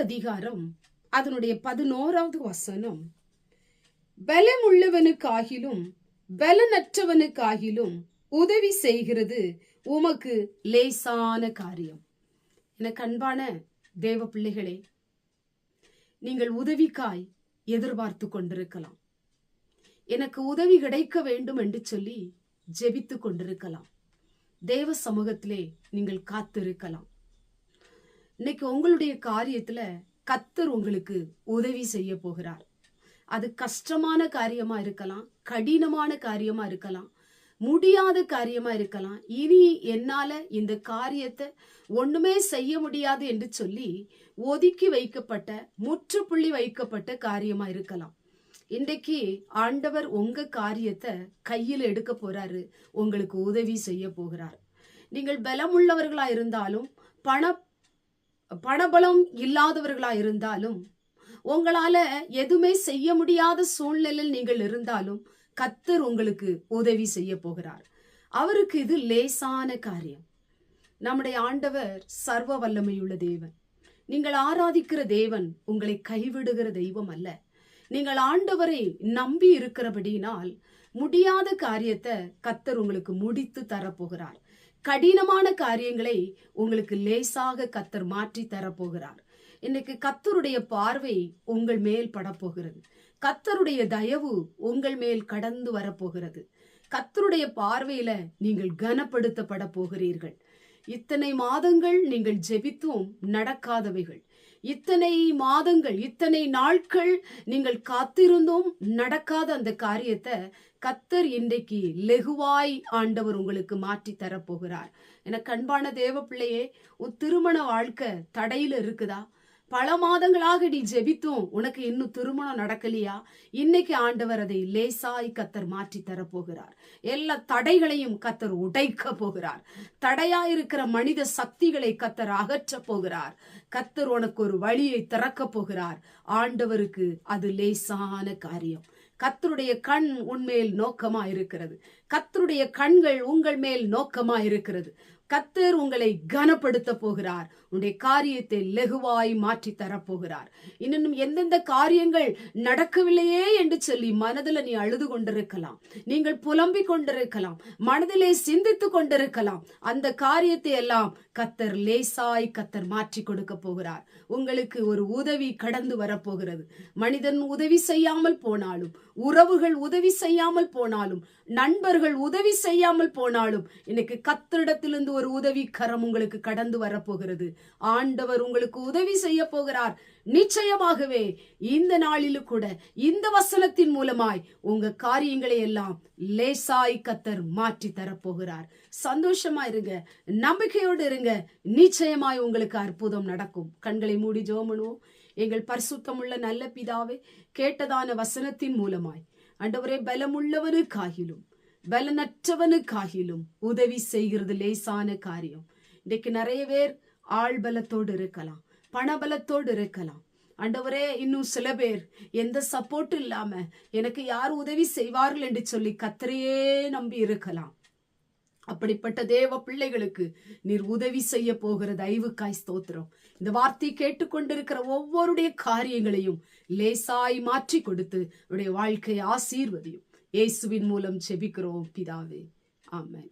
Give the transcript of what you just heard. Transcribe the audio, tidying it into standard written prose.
அதிகாரம் அதனுடைய 11வது வசனம், பலமுள்ளவனுக்காகிலும் பலனற்றவனுக்காகிலும் உதவி செய்கிறது உமக்கு லேசான காரியம். எனக்கு அன்பான தேவ பிள்ளைகளே, நீங்கள் உதவிக்காய் எதிர்பார்த்து கொண்டிருக்கலாம். எனக்கு உதவி கிடைக்க வேண்டும் என்று சொல்லி ஜெபித்து கொண்டிருக்கலாம். தேவ சமூகத்திலே நீங்கள் காத்திருக்கலாம். இன்னைக்கு உங்களுடைய காரியத்துல கர்த்தர் உங்களுக்கு உதவி செய்ய போகிறார். அது கஷ்டமான காரியமா இருக்கலாம், கடினமான காரியமா இருக்கலாம், முடியாத காரியமா இருக்கலாம். இனி என்னால இந்த காரியத்தை ஒண்ணுமே செய்ய முடியாது என்று சொல்லி ஒதுக்கி வைக்கப்பட்ட, முற்றுப்புள்ளி வைக்கப்பட்ட காரியமா இருக்கலாம். இன்றைக்கு ஆண்டவர் உங்க காரியத்தை கையில் எடுக்க போறாரு, உங்களுக்கு உதவி செய்ய போகிறார். நீங்கள் பலமுள்ளவர்களா இருந்தாலும் பணபலம் இல்லாதவர்களா இருந்தாலும், உங்களால எதுவுமே செய்ய முடியாத சூழ்நிலையில் நீங்கள் இருந்தாலும் கர்த்தர் உங்களுக்கு உதவி செய்ய போகிறார். அவருக்கு இது லேசான காரியம். நம்முடைய ஆண்டவர் சர்வ வல்லமையுள்ள தேவன். நீங்கள் ஆராதிக்கிற தேவன் உங்களை கைவிடுகிற தெய்வம் அல்ல. நீங்கள் ஆண்டவரை நம்பி இருக்கிறபடினால் முடியாத காரியத்தை கர்த்தர் உங்களுக்கு முடித்து தரப்போகிறார். கடினமான காரியங்களை உங்களுக்கு லேசாக கர்த்தர் மாற்றி தரப்போகிறார். இன்னைக்கு கர்த்தருடைய பார்வை உங்கள் மேல் படப்போகிறது. கர்த்தருடைய தயவு உங்கள் மேல் கடந்து வரப்போகிறது. கர்த்தருடைய பார்வையில நீங்கள் கனப்படுத்தப்பட போகிறீர்கள். இத்தனை மாதங்கள் நீங்கள் ஜெபித்தும் நடக்காதவைகள், இத்தனை மாதங்கள் இத்தனை நாட்கள் நீங்கள் காத்திருந்தும் நடக்காத அந்த காரியத்தை கர்த்தர் இன்றைக்கு லெகுவாய் ஆண்டவர் உங்களுக்கு மாற்றி தரப்போகிறார். எனக்கு அன்பான தேவ பிள்ளையே, உன் திருமண வாழ்க்கை தடையில இருக்குதா? பல மாதங்களாக நீ ஜெபித்தும் உனக்கு இன்னும் திருமணம் நடக்கலையா? இன்னைக்கு ஆண்டவர் அதை லேசாய் கர்த்தர் மாற்றி தரப்போகிறார். எல்லா தடைகளையும் கர்த்தர் உடைக்க போகிறார். தடையா இருக்கிற மனித சக்திகளை கர்த்தர் அகற்ற போகிறார். கர்த்தர் உனக்கு ஒரு வழியை திறக்க போகிறார். ஆண்டவருக்கு அது லேசான காரியம். கர்த்தருடைய கண் உன்மேல் நோக்கமா இருக்கிறது. கர்த்தருடைய கண்கள் உங்கள் மேல் நோக்கமா இருக்கிறது. கர்த்தர் உங்களை கனப்படுத்த போகிறார். உன்னுடைய காரியத்தை லெகுவாய் மாற்றி தரப்போகிறார். இன்னும் எந்தெந்த காரியங்கள் நடக்கவில்லையே என்று சொல்லி மனதில் நீ அழுது கொண்டிருக்கலாம், நீங்கள் புலம்பிக் கொண்டிருக்கலாம், மனதிலே சிந்தித்து கொண்டிருக்கலாம். அந்த காரியத்தை எல்லாம் கர்த்தர் லேசாய் கர்த்தர் மாற்றி கொடுக்க போகிறார். உங்களுக்கு ஒரு உதவி கடந்து வரப்போகிறது. மனிதன் உதவி செய்யாமல் போனாலும், உறவுகள் உதவி செய்யாமல் போனாலும், நண்பர்கள் உதவி செய்யாமல் போனாலும், இன்னைக்கு கர்த்தரிடத்திலிருந்து ஒரு உதவி கரம் உங்களுக்கு கடந்து வரப்போகிறது. ஆண்டவர் உங்களுக்கு உதவி செய்ய போகிறார். நிச்சயமாகவே இந்த நாளிலும் கூட இந்த வசனத்தின் மூலமாய் உங்க காரியங்களை எல்லாம் லேசாய் கர்த்தர் மாற்றி தரப்போகிறார். சந்தோஷமா இருங்க, நம்பிக்கையோடு இருங்க. நிச்சயமாய் உங்களுக்கு அற்புதம் நடக்கும். கண்களை மூடி ஜெபம் பண்ணுவோம். எங்கள் பரிசுத்தமுள்ள நல்ல பிதாவே, கேட்டதான வசனத்தின் மூலமாய் ஆண்டவரே, பலமுள்ளவனுக்காகிலும் பலனற்றவனுக்காகிலும் உதவி செய்கிறது லேசான காரியம். இன்றைக்கு நிறைய பேர் ஆள் பலத்தோடு இருக்கலாம், பணபலத்தோடு இருக்கலாம். ஆண்டவரே, இன்னும் சில பேர் எந்த சப்போர்ட் இல்லாம எனக்கு யார் உதவி செய்வார்கள் என்று சொல்லி கர்த்தரையே நம்பி இருக்கலாம். அப்படிப்பட்ட தேவ பிள்ளைகளுக்கு நீர் உதவி செய்ய போகிற தயவுக்காய் ஸ்தோத்திரம். இந்த வார்த்தை கேட்டுக்கொண்டிருக்கிற ஒவ்வொருடைய காரியங்களையும் லேசாய் மாற்றி கொடுத்து உடைய வாழ்க்கையை ஆசீர்வதியும். இயேசுவின் மூலம் ஜெபிக்கிறோம் பிதாவே, ஆமென்.